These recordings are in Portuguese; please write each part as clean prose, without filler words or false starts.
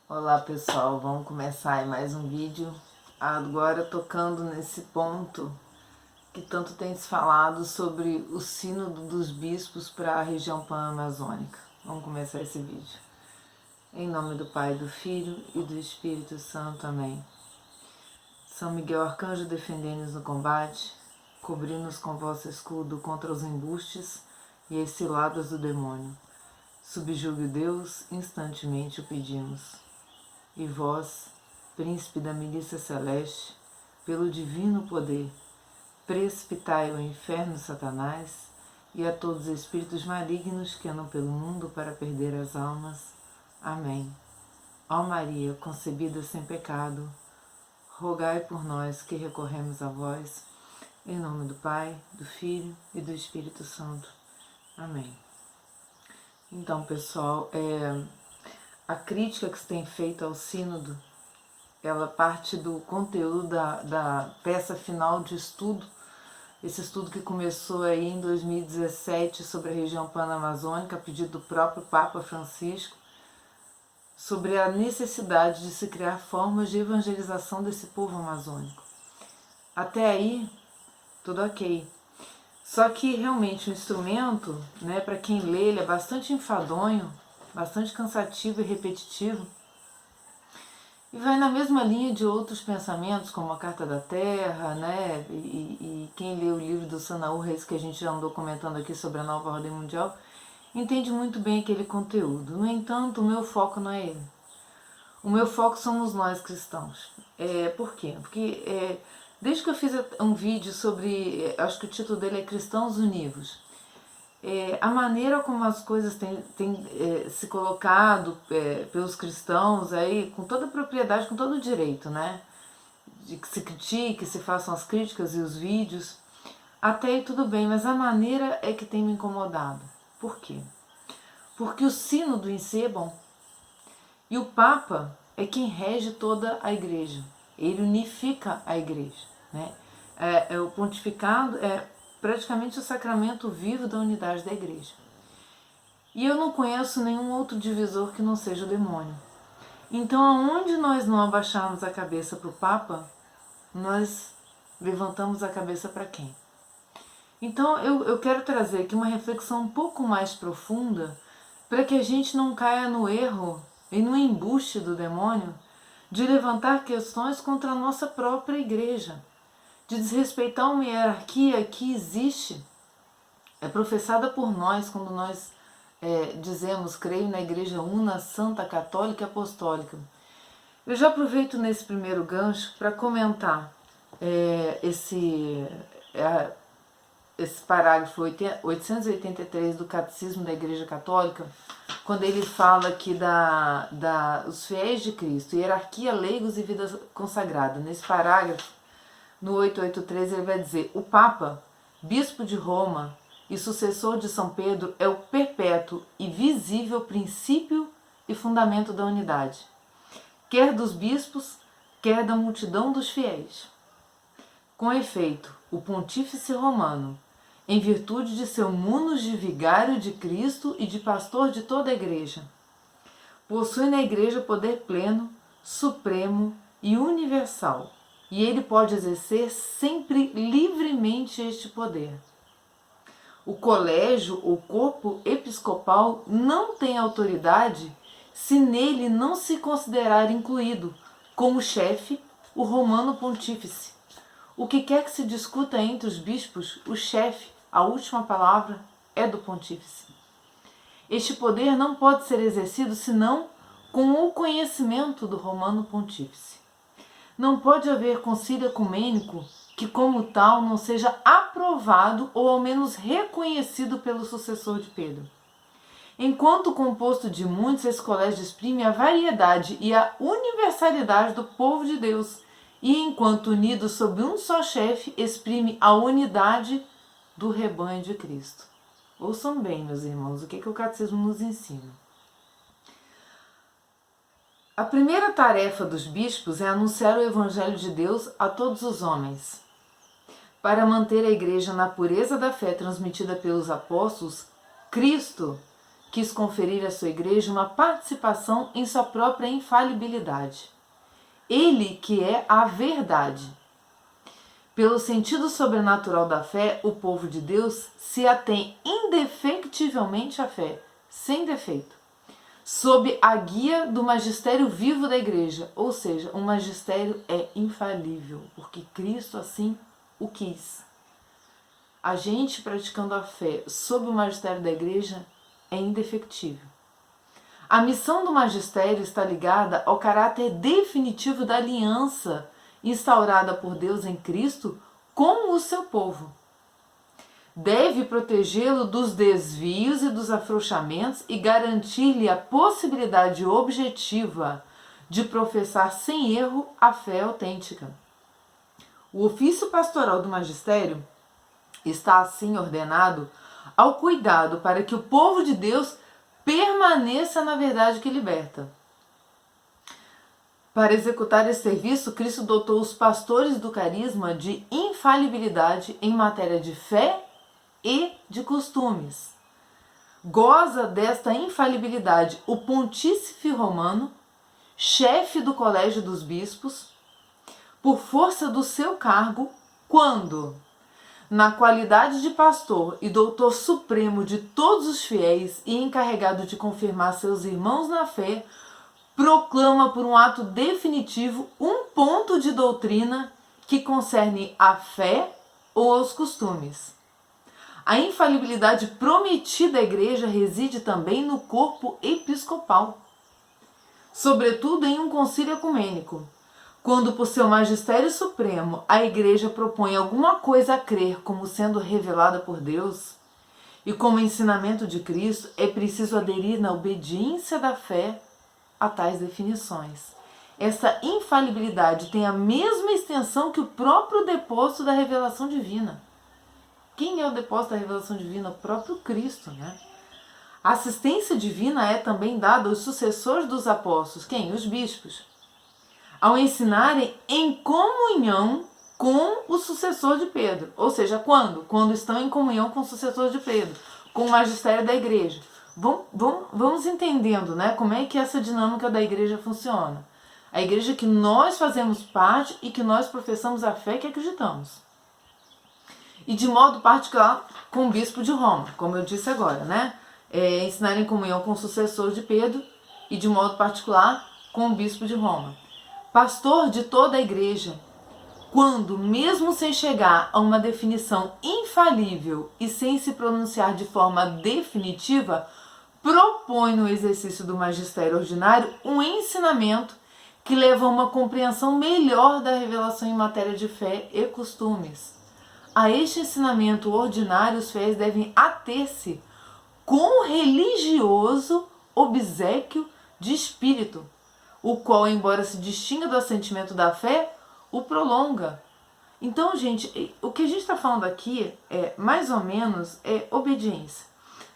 Olá pessoal, vamos começar aí mais um vídeo, agora tocando nesse ponto que tanto tem se falado sobre o sínodo dos bispos para a região pan-amazônica. Vamos começar esse vídeo. Em nome do Pai, do Filho e do Espírito Santo. Amém. São Miguel Arcanjo, defendei-nos no combate, cobri-nos com vosso escudo contra os embustes e as ciladas do demônio. Subjugue Deus, instantemente o pedimos. E vós, príncipe da milícia celeste, pelo divino poder, precipitai ao inferno Satanás e a todos os espíritos malignos que andam pelo mundo para perder as almas. Amém. Ó Maria, concebida sem pecado, rogai por nós que recorremos a vós, em nome do Pai, do Filho e do Espírito Santo. Amém. Então, pessoal, a crítica que se tem feito ao sínodo, ela parte do conteúdo da peça final de estudo, esse estudo que começou aí em 2017 sobre a região pan-amazônica, a pedido do próprio Papa Francisco, sobre a necessidade de se criar formas de evangelização desse povo amazônico. Até aí, tudo ok. Só que realmente o instrumento, né, para quem lê, ele é bastante enfadonho, bastante cansativo e repetitivo, e vai na mesma linha de outros pensamentos, como a Carta da Terra, né? E quem lê o livro do Sanaú Reis, que a gente já andou comentando aqui sobre a nova ordem mundial, entende muito bem aquele conteúdo. No entanto, o meu foco não é ele. O meu foco somos nós cristãos. Por quê? Porque desde que eu fiz um vídeo sobre, acho que o título dele é Cristãos Univos, a maneira como as coisas têm se colocado pelos cristãos aí, com toda a propriedade, com todo o direito, né? De que se critique, se façam as críticas e os vídeos, até aí tudo bem, mas a maneira é que tem me incomodado. Por quê? Porque o sínodo em si é bom. E o Papa é quem rege toda a igreja. Ele unifica a igreja, né? O pontificado é praticamente o sacramento vivo da unidade da igreja. E eu não conheço nenhum outro divisor que não seja o demônio. Então, aonde nós não abaixarmos a cabeça para o Papa, nós levantamos a cabeça para quem? Então, eu quero trazer aqui uma reflexão um pouco mais profunda para que a gente não caia no erro e no embuste do demônio de levantar questões contra a nossa própria igreja, de desrespeitar uma hierarquia que existe, é professada por nós quando nós dizemos creio na igreja una, santa, católica e apostólica. Eu já aproveito nesse primeiro gancho para comentar esse parágrafo 883 do Catecismo da Igreja Católica, quando ele fala aqui os fiéis de Cristo, hierarquia, leigos e vida consagrada. Nesse parágrafo, no 883, ele vai dizer: o Papa, bispo de Roma e sucessor de São Pedro, é o perpétuo e visível princípio e fundamento da unidade, quer dos bispos, quer da multidão dos fiéis. Com efeito, o pontífice romano, em virtude de seu munus de vigário de Cristo e de pastor de toda a igreja, possui na igreja poder pleno, supremo e universal, e ele pode exercer sempre livremente este poder. O colégio ou corpo episcopal não tem autoridade se nele não se considerar incluído, como chefe, o romano pontífice. O que quer que se discuta entre os bispos, o chefe, a última palavra, é do pontífice. Este poder não pode ser exercido senão com o conhecimento do romano pontífice. Não pode haver concílio ecumênico que, como tal, não seja aprovado ou ao menos reconhecido pelo sucessor de Pedro. Enquanto composto de muitos, esse colégio exprime a variedade e a universalidade do povo de Deus, e enquanto unido sob um só chefe, exprime a unidade do rebanho de Cristo. Ouçam bem, meus irmãos, o que o Catecismo nos ensina. A primeira tarefa dos bispos é anunciar o Evangelho de Deus a todos os homens. Para manter a igreja na pureza da fé transmitida pelos apóstolos, Cristo quis conferir à sua igreja uma participação em sua própria infalibilidade. Ele que é a verdade. Pelo sentido sobrenatural da fé, o povo de Deus se atém indefectivelmente à fé, sem defeito, sob a guia do magistério vivo da igreja, ou seja, o magistério é infalível, porque Cristo assim o quis. A gente praticando a fé sob o magistério da igreja é indefectível. A missão do magistério está ligada ao caráter definitivo da aliança instaurada por Deus em Cristo com o seu povo. Deve protegê-lo dos desvios e dos afrouxamentos e garantir-lhe a possibilidade objetiva de professar sem erro a fé autêntica. O ofício pastoral do magistério está assim ordenado ao cuidado para que o povo de Deus permaneça na verdade que liberta. Para executar esse serviço, Cristo dotou os pastores do carisma de infalibilidade em matéria de fé e de costumes. Goza desta infalibilidade o pontífice romano, chefe do colégio dos bispos, por força do seu cargo, quando, na qualidade de pastor e doutor supremo de todos os fiéis e encarregado de confirmar seus irmãos na fé, proclama por um ato definitivo um ponto de doutrina que concerne à fé ou aos costumes. A infalibilidade prometida à igreja reside também no corpo episcopal, sobretudo em um concílio ecumênico, quando por seu magistério supremo a igreja propõe alguma coisa a crer como sendo revelada por Deus e como ensinamento de Cristo, é preciso aderir na obediência da fé a tais definições. Essa infalibilidade tem a mesma extensão que o próprio depósito da revelação divina. Quem é o depósito da revelação divina? O próprio Cristo, né? A assistência divina é também dada aos sucessores dos apóstolos. Quem? Os bispos. Ao ensinarem em comunhão com o sucessor de Pedro. Ou seja, quando? Quando estão em comunhão com o sucessor de Pedro, com o magistério da igreja. Vamos entendendo, né, como é que essa dinâmica da igreja funciona. A igreja que nós fazemos parte e que nós professamos a fé que acreditamos. E de modo particular com o bispo de Roma, como eu disse agora, né? Ensinar em comunhão com o sucessor de Pedro e de modo particular com o bispo de Roma. Pastor de toda a igreja, quando, mesmo sem chegar a uma definição infalível e sem se pronunciar de forma definitiva, propõe no exercício do magistério ordinário um ensinamento que leva a uma compreensão melhor da revelação em matéria de fé e costumes. A este ensinamento ordinário os fiéis devem ater-se com religioso obséquio de espírito, o qual, embora se distinga do assentimento da fé, o prolonga. Então, gente, o que a gente está falando aqui é, mais ou menos, obediência,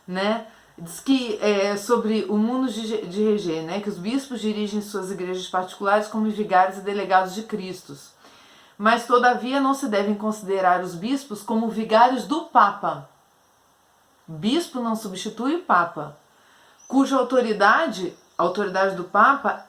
né? Diz que sobre o mundo de reger, né? Que os bispos dirigem suas igrejas particulares como vigários e delegados de Cristo. Mas, todavia, não se devem considerar os bispos como vigários do Papa. Bispo não substitui o Papa, cuja autoridade, a autoridade do Papa,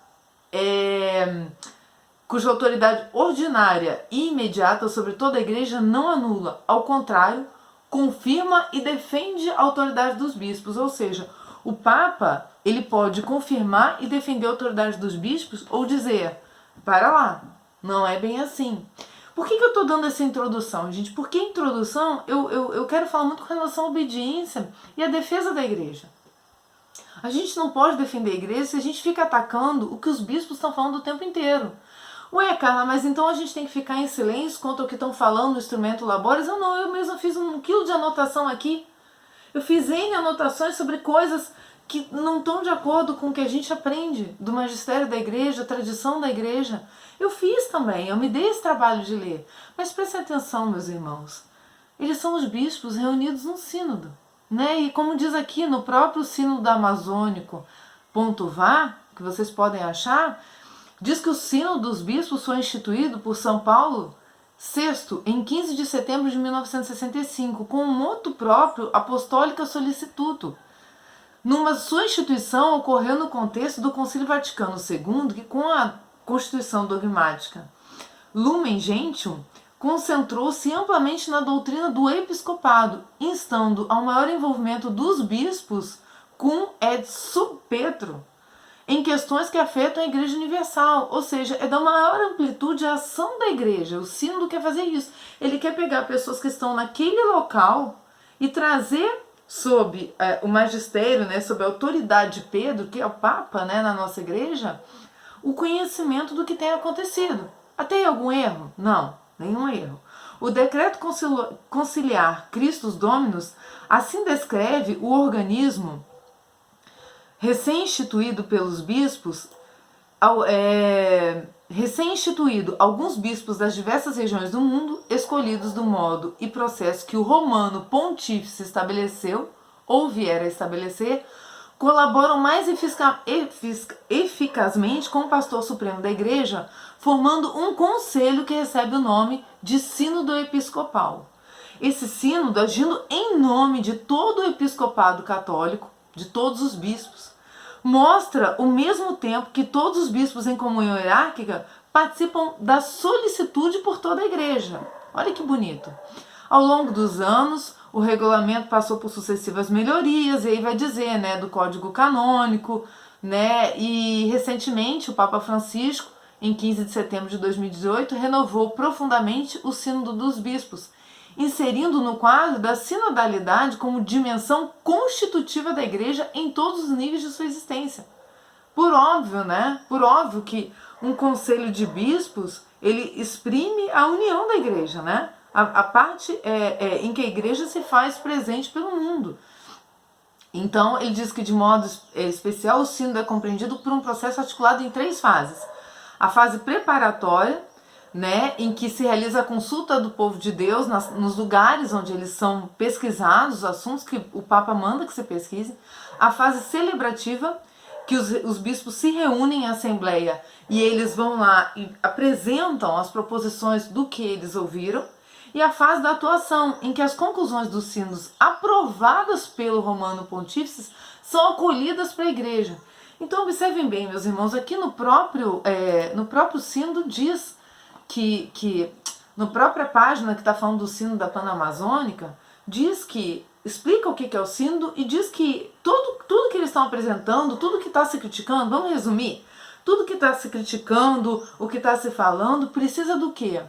cuja autoridade ordinária e imediata sobre toda a igreja não anula, ao contrário, confirma e defende a autoridade dos bispos. Ou seja, o Papa, ele pode confirmar e defender a autoridade dos bispos ou dizer, para lá, não é bem assim. Por que eu estou dando essa introdução, gente? Porque a introdução, eu quero falar muito com relação à obediência e à defesa da igreja. A gente não pode defender a igreja se a gente fica atacando o que os bispos estão falando o tempo inteiro. Ué, Carla, mas então a gente tem que ficar em silêncio quanto ao que estão falando no instrumento Labores? Eu mesma fiz 1 quilo de anotação aqui. Eu fiz N anotações sobre coisas que não estão de acordo com o que a gente aprende do magistério da igreja, a tradição da igreja. Eu fiz também, eu me dei esse trabalho de ler. Mas prestem atenção, meus irmãos. Eles são os bispos reunidos num sínodo, né? E como diz aqui no próprio sínodo amazônico.var, que vocês podem achar, diz que o sínodo dos bispos foi instituído por São Paulo VI em 15 de setembro de 1965, com um moto próprio Apostólica Solicituto. Sua instituição ocorreu no contexto do Concílio Vaticano II, que com a Constituição Dogmática Lumen Gentium concentrou-se amplamente na doutrina do episcopado, instando ao maior envolvimento dos bispos cum et sub Petro em questões que afetam a Igreja Universal, ou seja, é da maior amplitude a ação da Igreja. O sínodo quer fazer isso. Ele quer pegar pessoas que estão naquele local e trazer sob o magistério, né, sob a autoridade de Pedro, que é o Papa, né, na nossa Igreja, o conhecimento do que tem acontecido. Tem algum erro? Não, nenhum erro. O decreto conciliar Christus Dominus assim descreve o organismo recém-instituído pelos bispos, recém-instituído alguns bispos das diversas regiões do mundo, escolhidos do modo e processo que o romano pontífice estabeleceu, ou vier a estabelecer, colaboram mais eficazmente com o pastor supremo da Igreja, formando um conselho que recebe o nome de Sínodo Episcopal. Esse sínodo, agindo em nome de todo o episcopado católico, de todos os bispos, mostra ao mesmo tempo que todos os bispos em comunhão hierárquica participam da solicitude por toda a Igreja. Olha que bonito. Ao longo dos anos, o regulamento passou por sucessivas melhorias, e aí vai dizer, né, do Código Canônico, né, e recentemente o Papa Francisco, em 15 de setembro de 2018, renovou profundamente o Sínodo dos Bispos, inserindo no quadro da sinodalidade como dimensão constitutiva da Igreja em todos os níveis de sua existência. Por óbvio, né? Por óbvio que um conselho de bispos, ele exprime a união da Igreja, né? A parte em que a Igreja se faz presente pelo mundo. Então, ele diz que de modo especial o sínodo é compreendido por um processo articulado em 3 fases. A fase preparatória, né, em que se realiza a consulta do povo de Deus nos lugares onde eles são pesquisados, os assuntos que o Papa manda que se pesquise. A fase celebrativa, que os bispos se reúnem em assembleia e eles vão lá e apresentam as proposições do que eles ouviram. E a fase da atuação, em que as conclusões dos sínodos aprovadas pelo Romano Pontífice são acolhidas para a Igreja. Então observem bem, meus irmãos, aqui no próprio sínodo diz que na própria página que está falando do sínodo da Panamazônica, diz que explica o que é o sínodo e diz que tudo que eles estão apresentando, tudo que está se criticando, vamos resumir, tudo que está se criticando, o que está se falando, precisa do quê?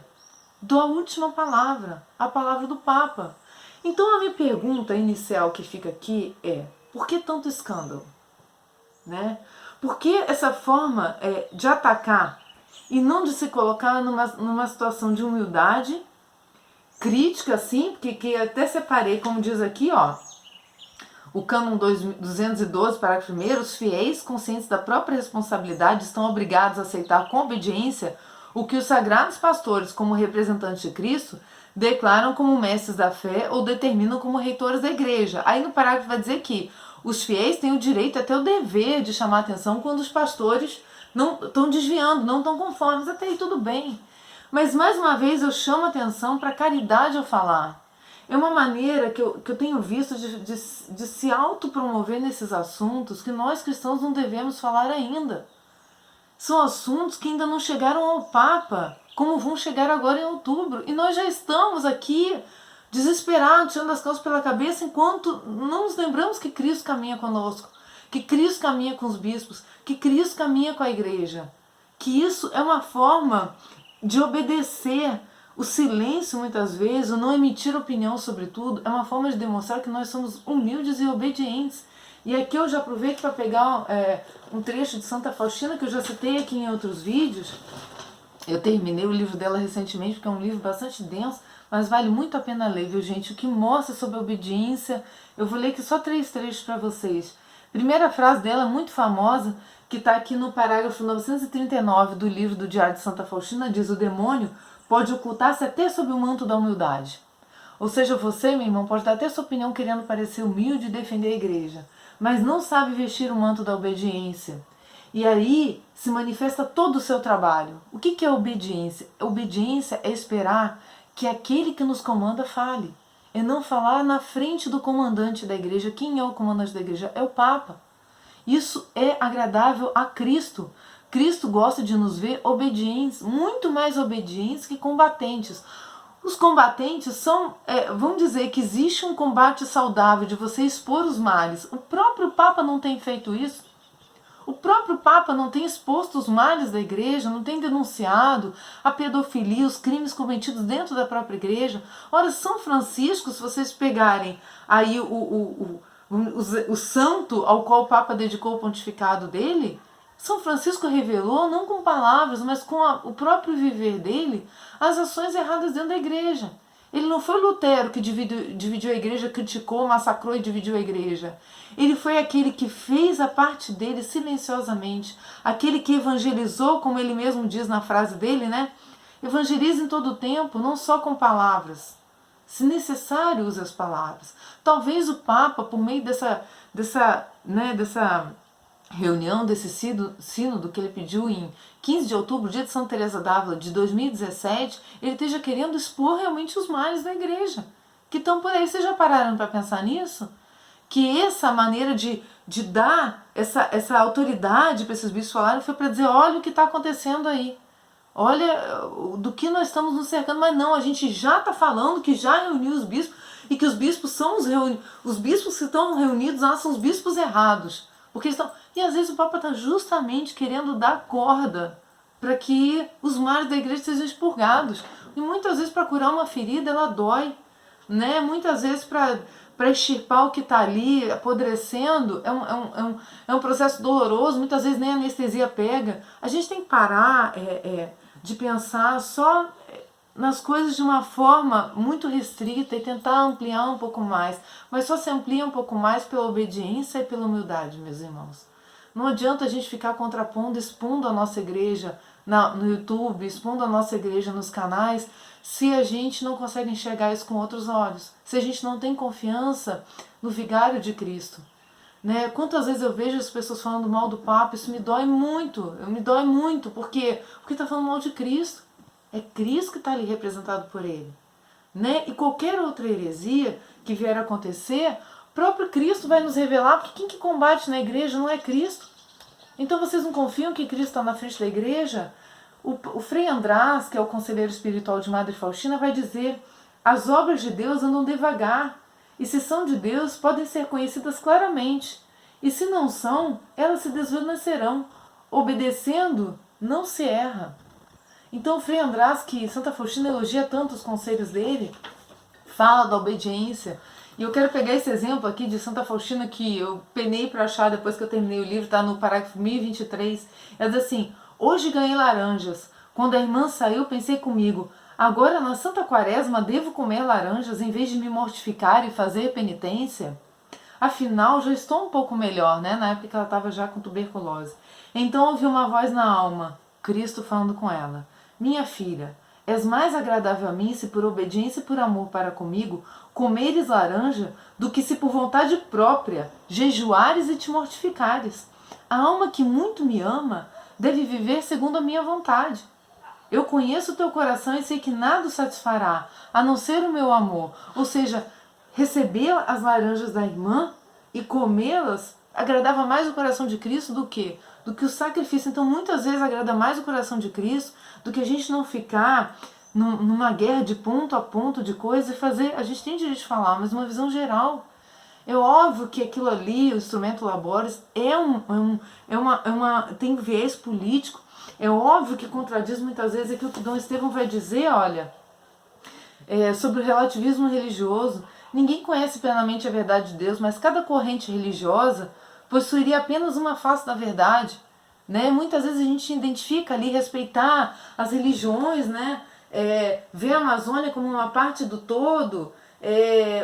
Da última palavra, a palavra do Papa. Então a minha pergunta inicial que fica aqui é: por que tanto escândalo? Né? Por que essa forma de atacar e não de se colocar numa situação de humildade, crítica, sim, que até separei, como diz aqui, ó, o cânon 212, parágrafo 1º, os fiéis, conscientes da própria responsabilidade, estão obrigados a aceitar com obediência o que os sagrados pastores, como representantes de Cristo, declaram como mestres da fé ou determinam como reitores da igreja. Aí no parágrafo vai dizer que os fiéis têm o direito, até o dever de chamar a atenção quando os pastores não estão desviando, não estão conformes. Até aí tudo bem. Mas mais uma vez eu chamo a atenção para a caridade ao falar. É uma maneira que eu tenho visto de se autopromover nesses assuntos que nós cristãos não devemos falar ainda. São assuntos que ainda não chegaram ao Papa, como vão chegar agora em outubro. E nós já estamos aqui desesperados, tirando as calças pela cabeça, enquanto não nos lembramos que Cristo caminha conosco, que Cristo caminha com os bispos, que Cristo caminha com a igreja. Que isso é uma forma de obedecer. O silêncio, muitas vezes, o não emitir opinião sobre tudo, é uma forma de demonstrar que nós somos humildes e obedientes. E aqui eu já aproveito para pegar um trecho de Santa Faustina, que eu já citei aqui em outros vídeos. Eu terminei o livro dela recentemente, porque é um livro bastante denso, mas vale muito a pena ler, viu, gente? O que mostra sobre a obediência. Eu vou ler aqui só 3 trechos para vocês. Primeira frase dela, muito famosa, que está aqui no parágrafo 939 do livro do Diário de Santa Faustina, diz: o demônio pode ocultar-se até sob o manto da humildade. Ou seja, você, meu irmão, pode dar até sua opinião querendo parecer humilde e defender a igreja, mas não sabe vestir o manto da obediência. E aí se manifesta todo o seu trabalho. O que é obediência? Obediência é esperar que aquele que nos comanda fale. é não falar na frente do comandante da igreja. Quem é o comandante da igreja? É o Papa. Isso é agradável a Cristo. Cristo gosta de nos ver obedientes, muito mais obedientes que combatentes. Os combatentes são, vamos dizer que existe um combate saudável de você expor os males. O próprio Papa não tem feito isso. O próprio Papa não tem exposto os males da igreja, não tem denunciado a pedofilia, os crimes cometidos dentro da própria igreja. Ora, São Francisco, se vocês pegarem aí o santo ao qual o Papa dedicou o pontificado dele, São Francisco revelou, não com palavras, mas com o próprio viver dele, as ações erradas dentro da igreja. Ele não foi Lutero que dividiu a igreja, criticou, massacrou e dividiu a igreja. Ele foi aquele que fez a parte dele silenciosamente. Aquele que evangelizou, como ele mesmo diz na frase dele, né? Evangeliza em todo o tempo, não só com palavras. Se necessário, use as palavras. Talvez o Papa, por meio dessa reunião, desse sínodo que ele pediu em 15 de outubro, dia de Santa Teresa d'Ávila, de 2017, ele esteja querendo expor realmente os males da igreja, que estão por aí. Vocês já pararam para pensar nisso? Que essa maneira de dar essa autoridade para esses bispos falarem foi para dizer, olha o que está acontecendo aí. Olha do que nós estamos nos cercando, mas não, a gente já está falando que já reuniu os bispos e que os bispos são os bispos que estão reunidos lá são os bispos errados. Porque estão... E às vezes o Papa está justamente querendo dar corda para que os males da igreja sejam expurgados. E muitas vezes para curar uma ferida ela dói, né? Muitas vezes para extirpar o que está ali apodrecendo é um processo doloroso, muitas vezes nem a anestesia pega. A gente tem que parar de pensar só nas coisas de uma forma muito restrita e tentar ampliar um pouco mais. Mas só se amplia um pouco mais pela obediência e pela humildade, meus irmãos. Não adianta a gente ficar contrapondo, expondo a nossa igreja no YouTube, expondo a nossa igreja nos canais, se a gente não consegue enxergar isso com outros olhos. Se a gente não tem confiança no vigário de Cristo. Né? Quantas vezes eu vejo as pessoas falando mal do Papa, isso me dói muito. Por quê? Porque está falando mal de Cristo. É Cristo que está ali representado por ele. Né? E qualquer outra heresia que vier a acontecer, o próprio Cristo vai nos revelar, porque quem que combate na igreja não é Cristo. Então vocês não confiam que Cristo está na frente da igreja? O Frei András, que é o conselheiro espiritual de Madre Faustina, vai dizer: as obras de Deus andam devagar, e se são de Deus, podem ser conhecidas claramente. E se não são, elas se desvanecerão. Obedecendo, não se erra. Então o Frei András, que Santa Faustina elogia tanto os conselhos dele, fala da obediência. E eu quero pegar esse exemplo aqui de Santa Faustina, que eu penei para achar depois que eu terminei o livro, está no parágrafo 1023. Ela diz assim: hoje ganhei laranjas. Quando a irmã saiu, pensei comigo, agora na Santa Quaresma devo comer laranjas em vez de me mortificar e fazer penitência? Afinal, já estou um pouco melhor, né? Na época que ela estava já com tuberculose. Então ouvi uma voz na alma, Cristo falando com ela: minha filha, és mais agradável a mim se por obediência e por amor para comigo comeres laranja do que se por vontade própria jejuares e te mortificares. A alma que muito me ama deve viver segundo a minha vontade. Eu conheço o teu coração e sei que nada o satisfará, a não ser o meu amor. Ou seja, receber as laranjas da irmã e comê-las agradava mais o coração de Cristo do que o sacrifício. Então muitas vezes agrada mais o coração de Cristo do que a gente não ficar numa guerra de ponto a ponto de coisa e fazer, a gente tem direito de falar, mas uma visão geral. É óbvio que aquilo ali, o instrumento Labores, tem viés político. É óbvio que contradiz muitas vezes aquilo que Dom Estevão vai dizer, olha, sobre o relativismo religioso. Ninguém conhece plenamente a verdade de Deus, mas cada corrente religiosa possuiria apenas uma face da verdade. Né? Muitas vezes a gente identifica ali, respeitar as religiões, né? Ver a Amazônia como uma parte do todo,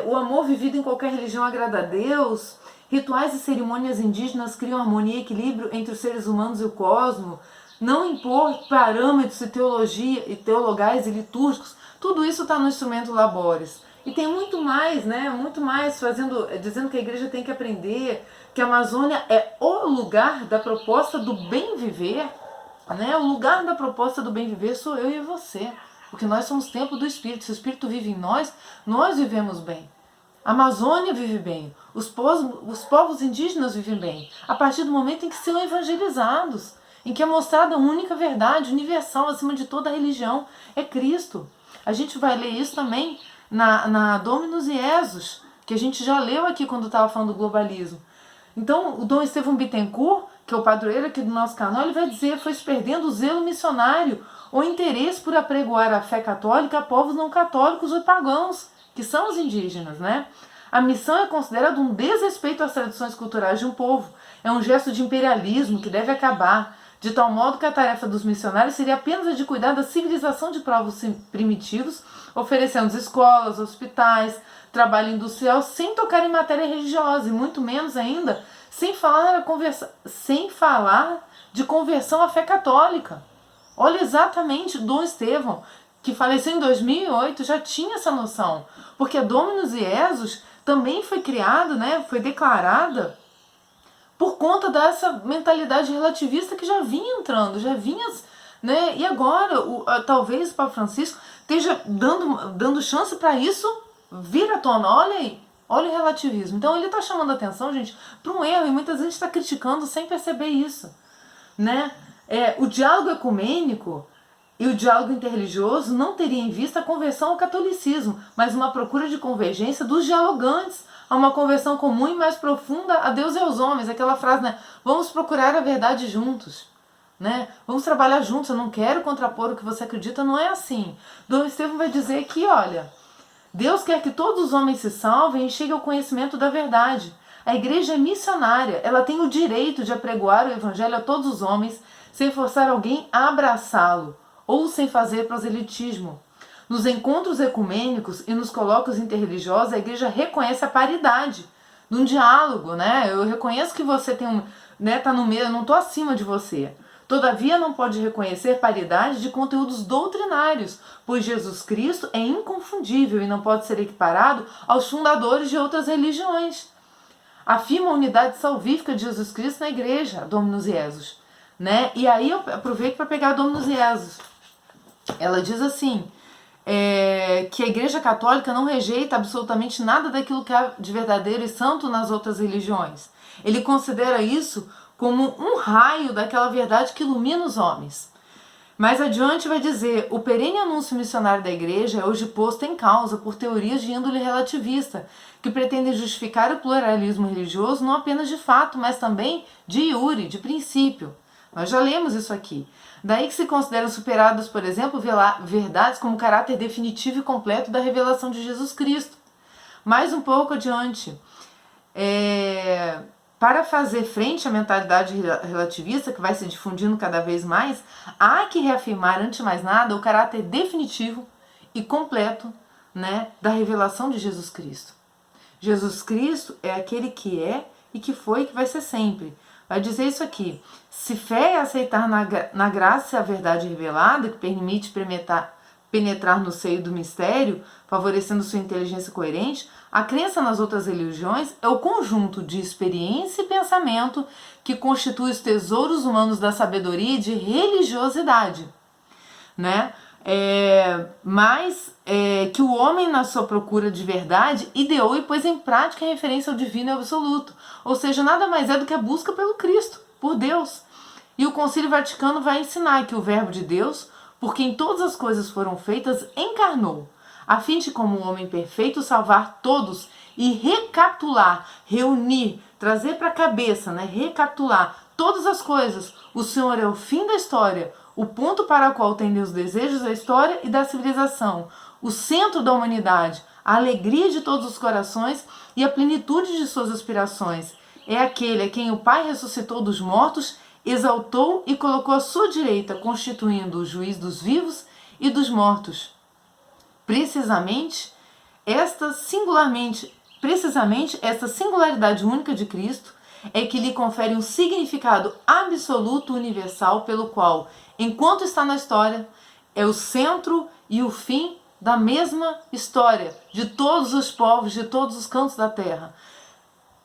o amor vivido em qualquer religião agrada a Deus, rituais e cerimônias indígenas criam harmonia e equilíbrio entre os seres humanos e o cosmos, não impor parâmetros teologais e litúrgicos, tudo isso está no instrumento Labores. E tem muito mais, né? Muito mais dizendo que a igreja tem que aprender que a Amazônia é o lugar da proposta do bem viver, né? O lugar da proposta do bem viver sou eu e você. porque nós somos templo do Espírito. Se o Espírito vive em nós, nós vivemos bem. A Amazônia vive bem, os povos indígenas vivem bem, a partir do momento em que são evangelizados, em que é mostrada a única verdade universal acima de toda religião, é Cristo. A gente vai ler isso também na Dominus Jesus, que a gente já leu aqui quando estava falando do globalismo. Então, o Dom Estevão Bittencourt, que é o padroeiro aqui do nosso canal, ele vai dizer: foi se perdendo o zelo missionário, o interesse por apregoar a fé católica a povos não católicos ou pagãos, que são os indígenas, né? A missão é considerada um desrespeito às tradições culturais de um povo. É um gesto de imperialismo que deve acabar, de tal modo que a tarefa dos missionários seria apenas a de cuidar da civilização de povos primitivos, oferecendo escolas, hospitais, trabalho industrial, sem tocar em matéria religiosa, e muito menos ainda sem falar de conversão à fé católica. Olha, exatamente, Dom Estevão, que faleceu em 2008, já tinha essa noção, porque a Dominus Jesus também foi criada, né, foi declarada por conta dessa mentalidade relativista que já vinha entrando, já vinha, né, e agora talvez o Papa Francisco esteja dando chance para isso vir à tona. Olha aí, olha o relativismo. Então ele está chamando a atenção, gente, para um erro, e muitas vezes está criticando sem perceber isso, né? O diálogo ecumênico e o diálogo interreligioso não teria em vista a conversão ao catolicismo, mas uma procura de convergência dos dialogantes a uma conversão comum e mais profunda a Deus e aos homens. Aquela frase, né? Vamos procurar a verdade juntos, né? Vamos trabalhar juntos. Eu não quero contrapor o que você acredita, não é assim. Dom Estevão vai dizer que, olha, Deus quer que todos os homens se salvem e cheguem ao conhecimento da verdade. A igreja é missionária, ela tem o direito de apregoar o evangelho a todos os homens sem forçar alguém a abraçá-lo ou sem fazer proselitismo. Nos encontros ecumênicos e nos colóquios interreligiosos, a igreja reconhece a paridade num diálogo, né? Eu reconheço que você tem tá no meio, eu não estou acima de você. Todavia, não pode reconhecer paridade de conteúdos doutrinários, pois Jesus Cristo é inconfundível e não pode ser equiparado aos fundadores de outras religiões. Afirma a unidade salvífica de Jesus Cristo na igreja, Dominus Jesus, né? E aí eu aproveito para pegar a Dominus Jesus. Ela diz assim, que a Igreja Católica não rejeita absolutamente nada daquilo que há de verdadeiro e santo nas outras religiões. Ele considera isso como um raio daquela verdade que ilumina os homens. Mais adiante vai dizer: o perene anúncio missionário da Igreja é hoje posto em causa por teorias de índole relativista, que pretendem justificar o pluralismo religioso não apenas de fato, mas também de iure, de princípio. Nós já lemos isso aqui. Daí que se consideram superadas, por exemplo, verdades como o caráter definitivo e completo da revelação de Jesus Cristo. Mais um pouco adiante, para fazer frente à mentalidade relativista que vai se difundindo cada vez mais, há que reafirmar, antes de mais nada, o caráter definitivo e completo, né, da revelação de Jesus Cristo. Jesus Cristo é aquele que é e que foi e que vai ser sempre. Vai dizer isso aqui: se fé é aceitar na graça a verdade revelada, que permite penetrar no seio do mistério, favorecendo sua inteligência coerente, a crença nas outras religiões é o conjunto de experiência e pensamento que constitui os tesouros humanos da sabedoria e de religiosidade, né? Mas que o homem, na sua procura de verdade, ideou e pôs em prática a referência ao divino e absoluto, ou seja, nada mais é do que a busca pelo Cristo, por Deus. E o Concílio Vaticano vai ensinar que o Verbo de Deus, por quem todas as coisas foram feitas, encarnou, a fim de, como um homem perfeito, salvar todos e recapitular, reunir, trazer para a cabeça, né, recapitular todas as coisas. O Senhor é o fim da história, o ponto para o qual tendem os desejos da história e da civilização, o centro da humanidade, a alegria de todos os corações e a plenitude de suas aspirações. É aquele a quem o Pai ressuscitou dos mortos, exaltou e colocou à sua direita, constituindo o juiz dos vivos e dos mortos. Precisamente esta singularidade única de Cristo é que lhe confere um significado absoluto universal pelo qual, enquanto está na história, é o centro e o fim da mesma história de todos os povos, de todos os cantos da terra.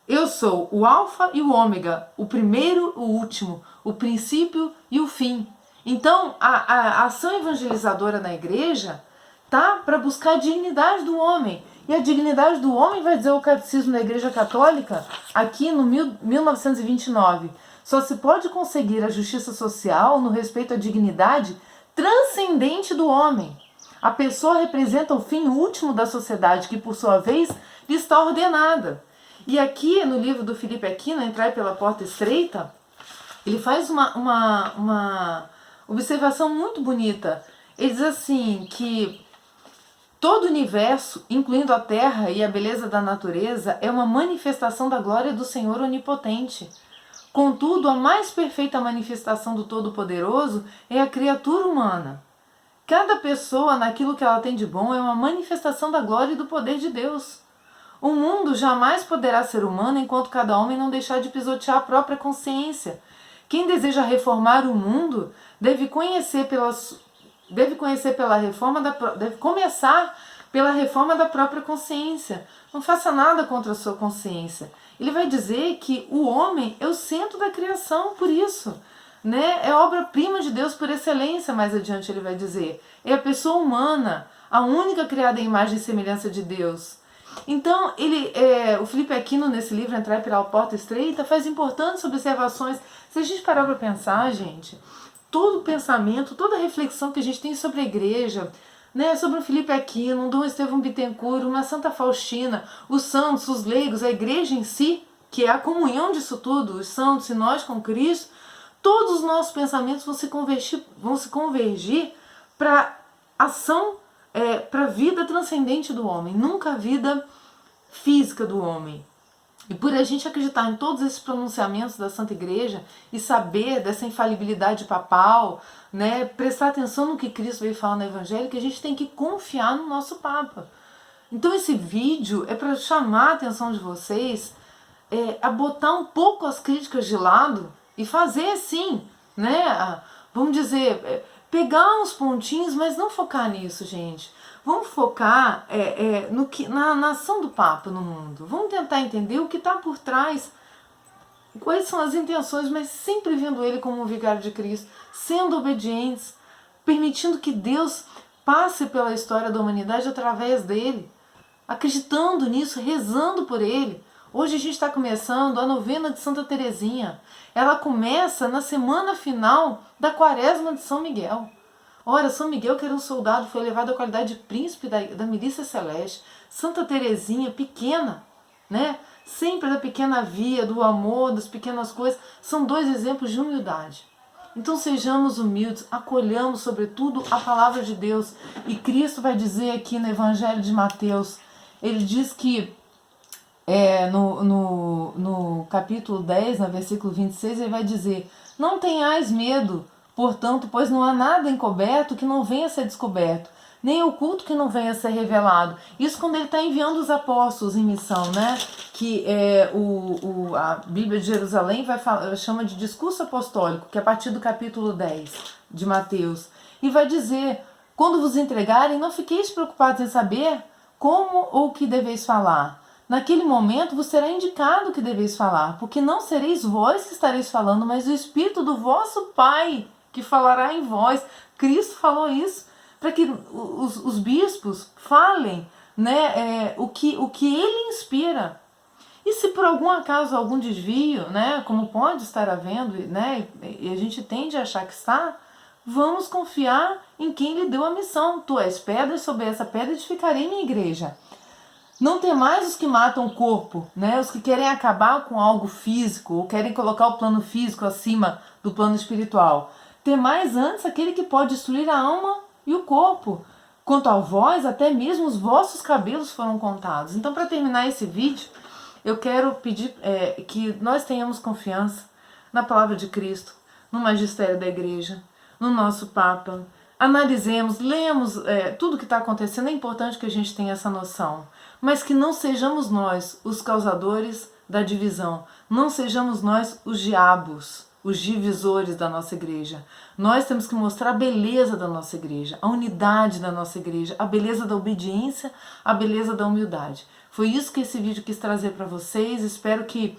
Eu sou o alfa e o ômega, o primeiro, o último, o princípio e o fim. Então, a ação evangelizadora na igreja tá para buscar a dignidade do homem. E a dignidade do homem, vai dizer o Catecismo da Igreja Católica, aqui no 1929, só se pode conseguir a justiça social no respeito à dignidade transcendente do homem. A pessoa representa o fim último da sociedade, que por sua vez lhe está ordenada. E aqui no livro do Felipe Aquino, Entrai pela Porta Estreita, ele faz uma observação muito bonita. Ele diz assim que todo o universo, incluindo a terra e a beleza da natureza, é uma manifestação da glória do Senhor Onipotente. Contudo, a mais perfeita manifestação do Todo-Poderoso é a criatura humana. Cada pessoa, naquilo que ela tem de bom, é uma manifestação da glória e do poder de Deus. O mundo jamais poderá ser humano enquanto cada homem não deixar de pisotear a própria consciência. Quem deseja reformar o mundo deve começar pela reforma da própria consciência. Não faça nada contra a sua consciência. Ele vai dizer que o homem é o centro da criação, por isso, né? É obra-prima de Deus por excelência, mais adiante ele vai dizer. É a pessoa humana, a única criada em imagem e semelhança de Deus. Então, o Felipe Aquino, nesse livro, Entrar pela Porta Estreita, faz importantes observações. Se a gente parar para pensar, gente, todo pensamento, toda reflexão que a gente tem sobre a igreja, né, sobre o Felipe Aquino, Dom Estevão Bittencourt, uma Santa Faustina, os santos, os leigos, a igreja em si, que é a comunhão disso tudo, os santos e nós com Cristo, todos os nossos pensamentos vão se convergir para ação, para a vida transcendente do homem, nunca a vida física do homem. E por a gente acreditar em todos esses pronunciamentos da Santa Igreja e saber dessa infalibilidade papal, né, prestar atenção no que Cristo veio falar no Evangelho, que a gente tem que confiar no nosso Papa. Então esse vídeo é para chamar a atenção de vocês a botar um pouco as críticas de lado e fazer assim, né, vamos dizer, pegar uns pontinhos, mas não focar nisso, gente. Vamos focar na ação do Papa no mundo. Vamos tentar entender o que está por trás, quais são as intenções, mas sempre vendo ele como um vigário de Cristo, sendo obedientes, permitindo que Deus passe pela história da humanidade através dele, acreditando nisso, rezando por ele. Hoje a gente está começando a novena de Santa Teresinha. Ela começa na semana final da Quaresma de São Miguel. Ora, São Miguel, que era um soldado, foi elevado à qualidade de príncipe da milícia celeste. Santa Teresinha, pequena, né? Sempre da pequena via, do amor, das pequenas coisas. São dois exemplos de humildade. Então sejamos humildes, acolhamos sobretudo a palavra de Deus. E Cristo vai dizer aqui no Evangelho de Mateus, ele diz que no capítulo 10, no versículo 26, ele vai dizer: não tenhais medo, portanto, pois não há nada encoberto que não venha a ser descoberto, nem oculto que não venha a ser revelado. Isso quando ele está enviando os apóstolos em missão, né? Que a Bíblia de Jerusalém chama de discurso apostólico, que é a partir do capítulo 10 de Mateus. E vai dizer: quando vos entregarem, não fiqueis preocupados em saber como ou o que deveis falar. Naquele momento vos será indicado o que deveis falar, porque não sereis vós que estareis falando, mas o Espírito do vosso Pai que falará em vós. Cristo falou isso, para que os bispos falem, né, o que ele inspira. E se por algum acaso algum desvio, né, como pode estar havendo, né, e a gente tende a achar que está, vamos confiar em quem lhe deu a missão. Tu és pedra, e sobre essa pedra edificarei minha igreja. Não temais os que matam o corpo, né? Os que querem acabar com algo físico, ou querem colocar o plano físico acima do plano espiritual. Temais antes aquele que pode destruir a alma e o corpo. Quanto a vós, até mesmo os vossos cabelos foram contados. Então, para terminar esse vídeo, eu quero pedir que nós tenhamos confiança na palavra de Cristo, no magistério da igreja, no nosso Papa. Analisemos, lemos tudo o que está acontecendo. É importante que a gente tenha essa noção, mas que não sejamos nós os causadores da divisão, não sejamos nós os diabos, os divisores da nossa igreja. Nós temos que mostrar a beleza da nossa igreja, a unidade da nossa igreja, a beleza da obediência, a beleza da humildade. Foi isso que esse vídeo quis trazer para vocês. Espero que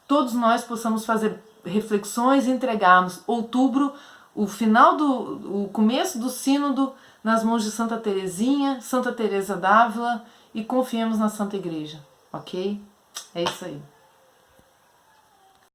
todos nós possamos fazer reflexões e entregarmos outubro o começo do sínodo nas mãos de Santa Teresinha, Santa Teresa d'Ávila, e confiemos na Santa Igreja, ok? É isso aí.